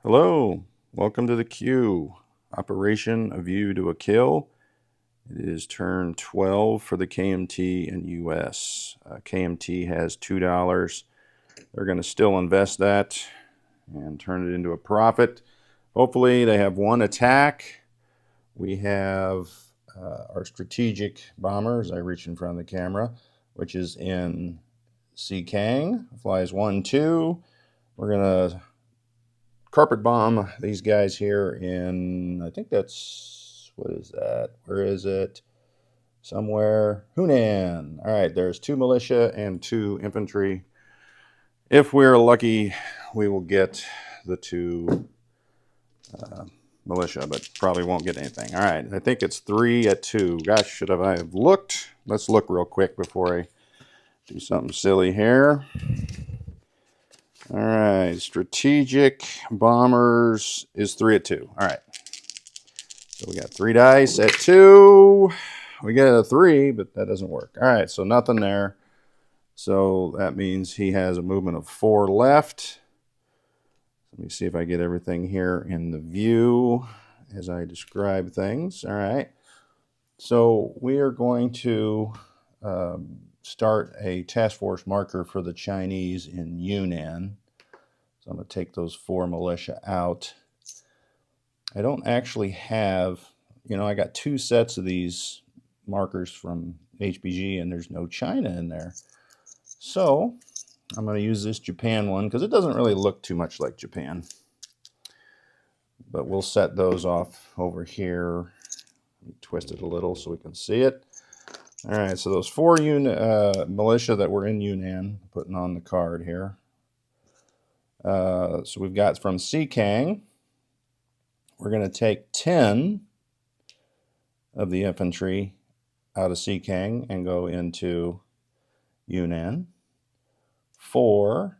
Hello, welcome to the queue. Operation A View to a Kill. It is turn 12 for the KMT and US. KMT has $2. They're going to still invest that and turn it into a profit. Hopefully, they have one attack. We have our strategic bomber, as I reach in front of the camera, which is in Kang. Flies 1, 2. We're going to carpet bomb these guys here in, I think that's, what is that? Where is it? Somewhere. Hunan. All right, there's 2 militia and 2 infantry. If we're lucky, we will get the 2 militia, but probably won't get anything. All right, I think it's 3 at 2. Gosh, should I have looked? Let's look real quick before I do something silly here. All right, strategic bombers is 3 at 2. All right. So we got 3 dice at 2. We get a 3, but that doesn't work. All right, so nothing there. So that means he has a movement of 4 left. Let me see if I get everything here in the view as I describe things. All right. So we are going to start a task force marker for the Chinese in Yunnan. So I'm going to take those 4 militia out. I don't actually have, I got 2 sets of these markers from HBG and there's no China in there. So I'm going to use this Japan one because it doesn't really look too much like Japan. But we'll set those off over here. Twist it a little so we can see it. All right, so those 4 militia that were in Yunnan, putting on the card here. So we've got from Kang. We're going to take 10 of the infantry out of Kang and go into Yunnan. 4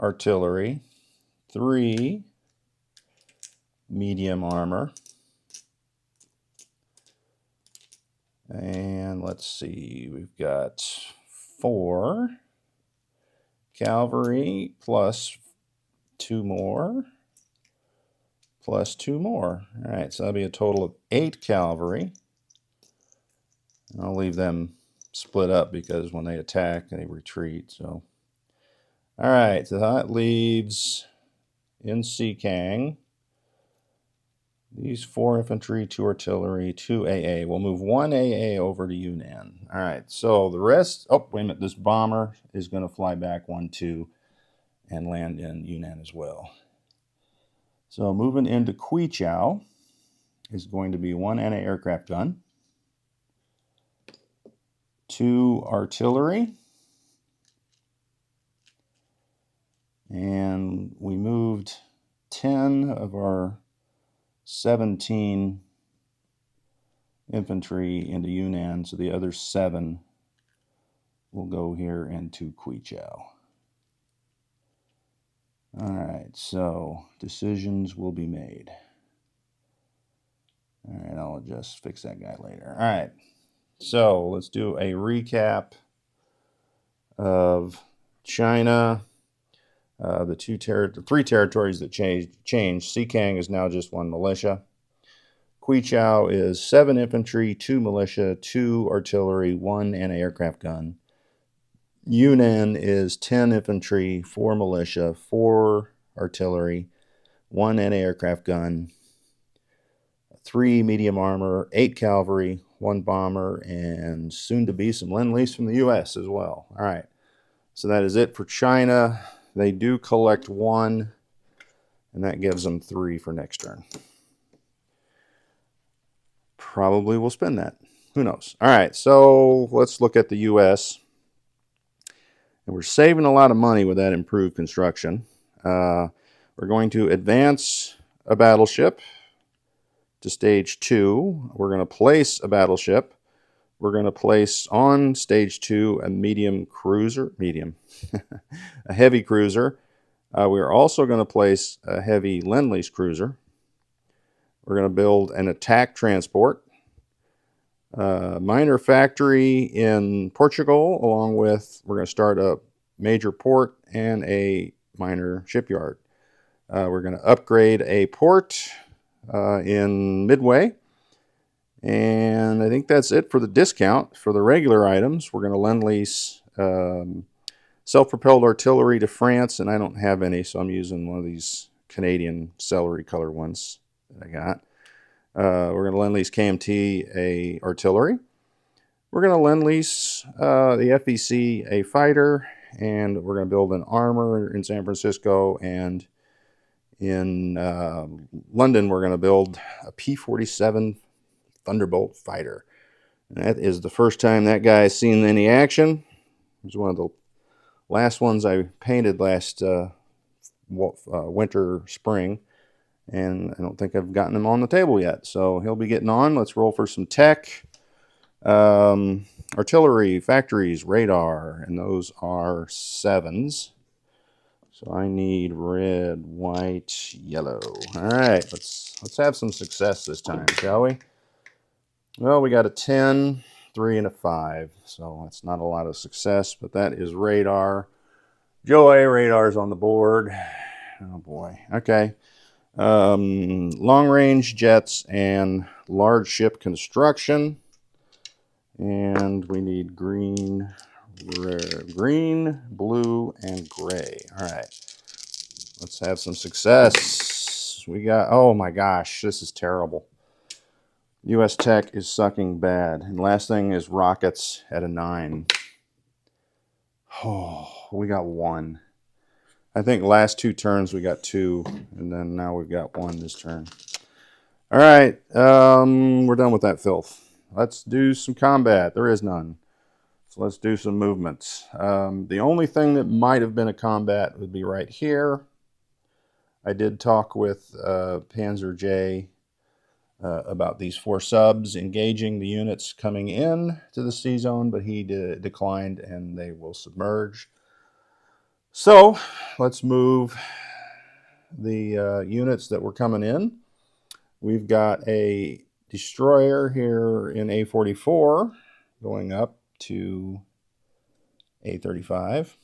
artillery, 3 medium armor, and let's see, we've got 4 cavalry plus 2 more. Plus 2 more. All right, so that'll be a total of 8 cavalry. I'll leave them split up because when they attack, they retreat. So, all right, so that leaves in Kang these 4 infantry, 2 artillery, 2 AA. We'll move 1 AA over to Yunnan. All right, so the rest, oh, wait a minute, this bomber is going to fly back 1, 2 and land in Yunnan as well. So moving into Quichao is going to be 1 anti-aircraft gun, 2 artillery, and we moved 10 of our 17 infantry into Yunnan, so the other 7 will go here into Quichao. All right, so decisions will be made. All right, I'll just fix that guy later. All right, so let's do a recap of China. The 3 territories that changed. Kang is now just 1 militia. Quichao is 7 infantry, 2 militia, 2 artillery, 1 anti-aircraft gun. Yunnan is 10 infantry, 4 militia, 4 artillery, 1 anti-aircraft gun, 3 medium armor, 8 cavalry, 1 bomber, and soon to be some Lend-Lease from the US as well. All right, so that is it for China. They do collect 1, and that gives them 3 for next turn. Probably will spend that. Who knows? All right, so let's look at the US. And we're saving a lot of money with that improved construction. We're going to advance a battleship to stage 2. We're going to place a battleship. We're going to place on stage 2 a medium cruiser, a heavy cruiser. We're also going to place a heavy Lend-Lease cruiser. We're going to build an attack transport, minor factory in Portugal, along with, we're going to start a major port and a minor shipyard. We're going to upgrade a port in Midway. And I think that's it for the discount. For the regular items, we're going to lend-lease self-propelled artillery to France, and I don't have any, so I'm using one of these Canadian celery color ones that I got. We're going to lend-lease KMT a artillery. We're going to lend-lease the FEC a fighter, and we're going to build an armor in San Francisco, and in London we're going to build a P-47 Thunderbolt fighter. And that is the first time that guy has seen any action. It was one of the last ones I painted last winter, spring, and I don't think I've gotten him on the table yet. So he'll be getting on. Let's roll for some tech. Artillery, factories, radar, and those are 7s. So I need red, white, yellow. All right, let's have some success this time, shall we? Well, we got a 10, 3, and a 5, so that's not a lot of success, but that is radar. Joy, radar's on the board. Oh boy, okay. Long-range jets and large ship construction. And we need green, blue, and gray. All right, let's have some success. We got, oh my gosh, this is terrible. US Tech is sucking bad. And last thing is rockets at a 9. Oh, we got 1. I think last 2 turns we got 2, and then now we've got 1 this turn. All right, we're done with that filth. Let's do some combat. There is none. So let's do some movements. The only thing that might have been a combat would be right here. I did talk with Panzer J about these 4 subs engaging the units coming in to the sea zone, but he declined, and they will submerge. So let's move the units that were coming in. We've got a destroyer here in A44 going up to A35.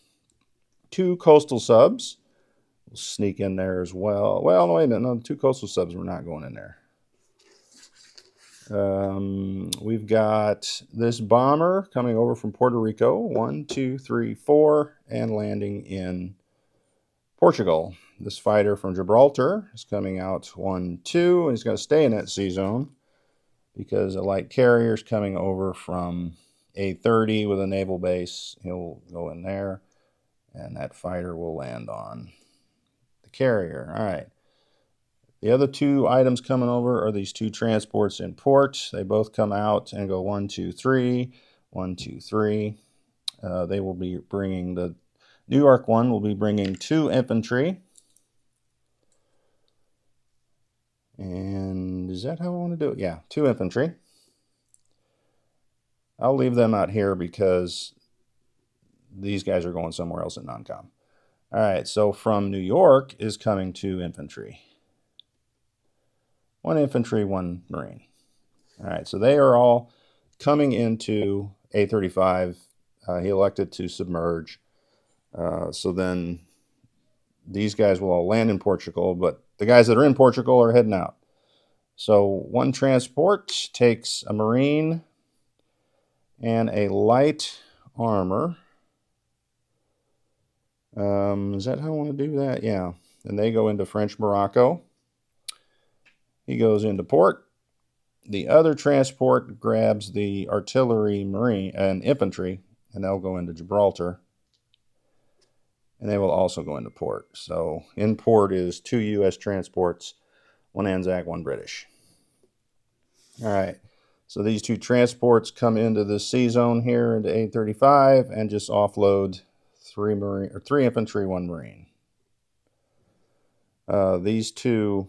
2 coastal subs. We'll sneak in there as well. Well, no, wait a minute. No, 2 coastal subs were not going in there. We've got this bomber coming over from Puerto Rico. 1, 2, 3, 4, and landing in Portugal. This fighter from Gibraltar is coming out 1, 2, and he's going to stay in that sea zone because a light carrier is coming over from A30 with a naval base. He'll go in there, and that fighter will land on the carrier. All right. The other 2 items coming over are these 2 transports in port. They both come out and go 1, 2, 3, 1, 2, 3. They will be bringing, the New York one will be bringing 2 infantry. And is that how I want to do it? Yeah, 2 infantry. I'll leave them out here because these guys are going somewhere else in non-com. All right, so from New York is coming 2 infantry. 1 infantry, 1 marine. All right, so they are all coming into A35. He elected to submerge. So then these guys will all land in Portugal, but the guys that are in Portugal are heading out. So 1 transport takes a marine and a light armor. Is that how I want to do that? Yeah. And they go into French Morocco. He goes into port. The other transport grabs the artillery, marine, and infantry, and they'll go into Gibraltar. And they will also go into port. So in port is 2 U.S. transports, 1 ANZAC, 1 British. All right. So these 2 transports come into the sea zone here into A35 and just offload 3 infantry, 1 marine. These 2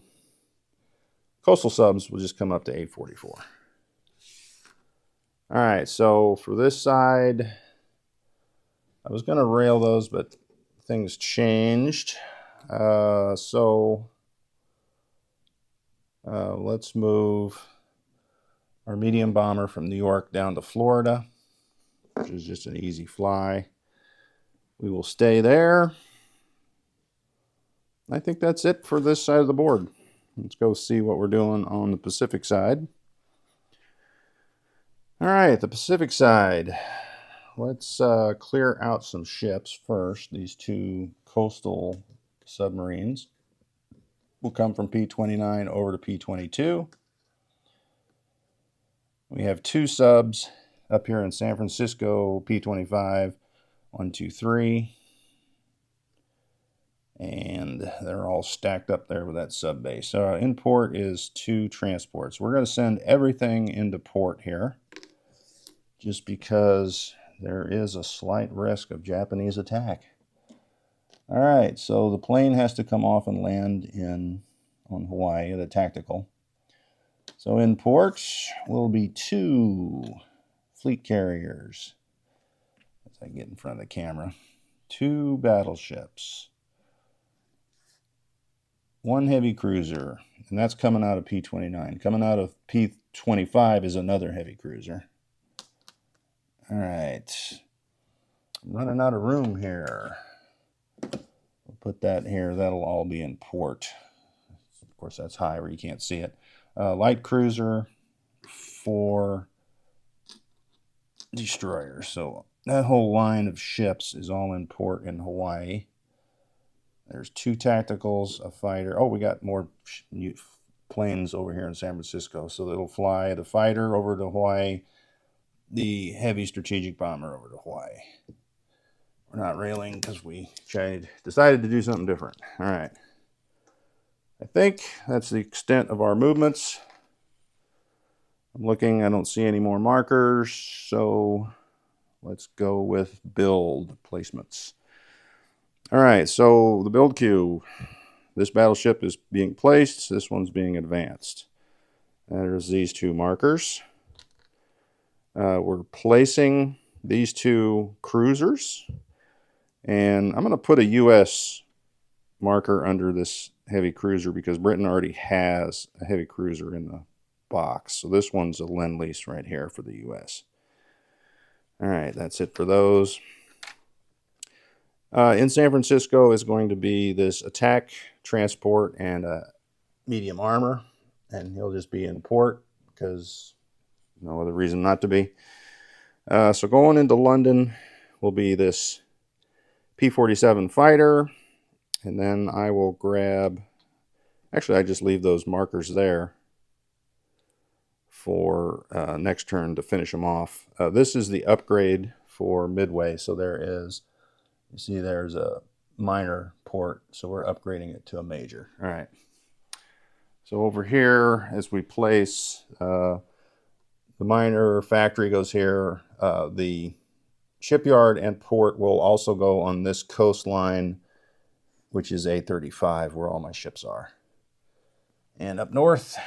coastal subs will just come up to A44. All right, so for this side, I was going to rail those, but things changed. Let's move our medium bomber from New York down to Florida, which is just an easy fly. We will stay there. I think that's it for this side of the board. Let's go see what we're doing on the Pacific side. All right, the Pacific side. Let's clear out some ships first. These two coastal submarines will come from P-29 over to P-22. We have two subs up here in San Francisco, P-25, 1, 2, 3. And they're all stacked up there with that sub base. In port is 2 transports. We're going to send everything into port here, just because there is a slight risk of Japanese attack. All right, so the plane has to come off and land on Hawaii, the tactical. So in port will be 2 fleet carriers. As I get in front of the camera, 2 battleships, 1 heavy cruiser, and that's coming out of P-29. Coming out of P-25 is another heavy cruiser. All right, I'm running out of room here. We'll put that here. That'll all be in port. Of course, that's high where you can't see it. Light cruiser, 4 destroyers. So that whole line of ships is all in port in Hawaii. There's 2 tacticals, a fighter. Oh, we got more planes over here in San Francisco. So it'll fly the fighter over to Hawaii, the heavy strategic bomber over to Hawaii. We're not railing because we decided to do something different. All right. I think that's the extent of our movements. I'm looking, I don't see any more markers, so let's go with build placements. All right, so the build queue. This battleship is being placed, this one's being advanced. There's these 2 markers. We're placing these 2 cruisers, and I'm going to put a U.S. marker under this heavy cruiser because Britain already has a heavy cruiser in the box. So this one's a Lend-Lease right here for the U.S. All right, that's it for those. In San Francisco is going to be this AVtaK transport and a medium armor, and he'll just be in port because no other reason not to be. So going into London will be this P-47 fighter, and then I will grab, actually I just leave those markers there for next turn to finish them off. This is the upgrade for Midway, so there is, you see there's a minor port, so we're upgrading it to a major. All right. So over here, as we place, the minor factory goes here. The shipyard and port will also go on this coastline, which is A35, where all my ships are. And up north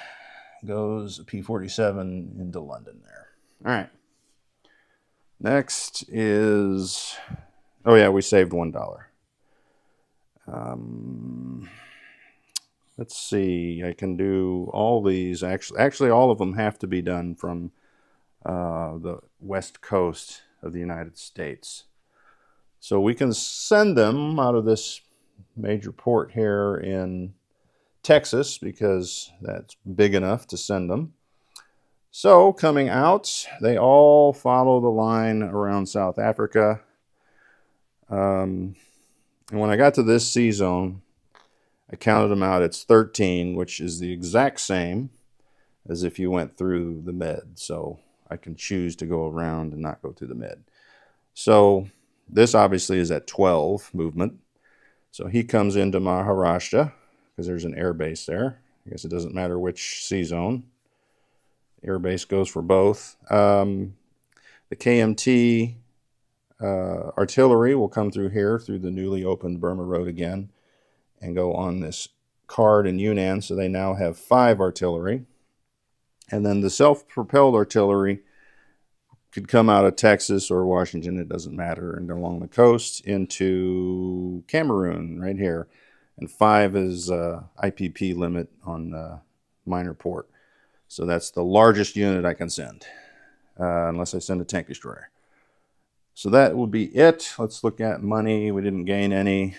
goes a P-47 into London there. All right. Next is, oh yeah, we saved $1. Let's see, I can do all these. Actually, all of them have to be done from the west coast of the United States. So we can send them out of this major port here in Texas because that's big enough to send them. So coming out, they all follow the line around South Africa. And when I got to this sea zone, I counted them out. It's 13, which is the exact same as if you went through the Med. So I can choose to go around and not go through the Med. So this obviously is at 12 movement. So he comes into Maharashtra because there's an air base there. I guess it doesn't matter which sea zone. Air base goes for both. The KMT artillery will come through here through the newly opened Burma Road again and go on this card in Yunnan. So they now have 5 artillery. And then the self-propelled artillery could come out of Texas or Washington, it doesn't matter, and along the coast into Cameroon right here. And 5 is IPP limit on minor port. So that's the largest unit I can send, unless I send a tank destroyer. So that would be it. Let's look at money. We didn't gain any.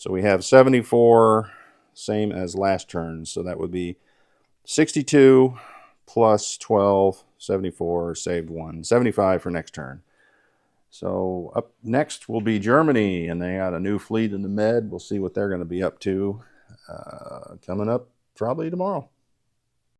So we have 74, same as last turn. So that would be 62 plus 12, 74, saved 1, 75 for next turn. So up next will be Germany, and they got a new fleet in the Med. We'll see what they're going to be up to coming up probably tomorrow.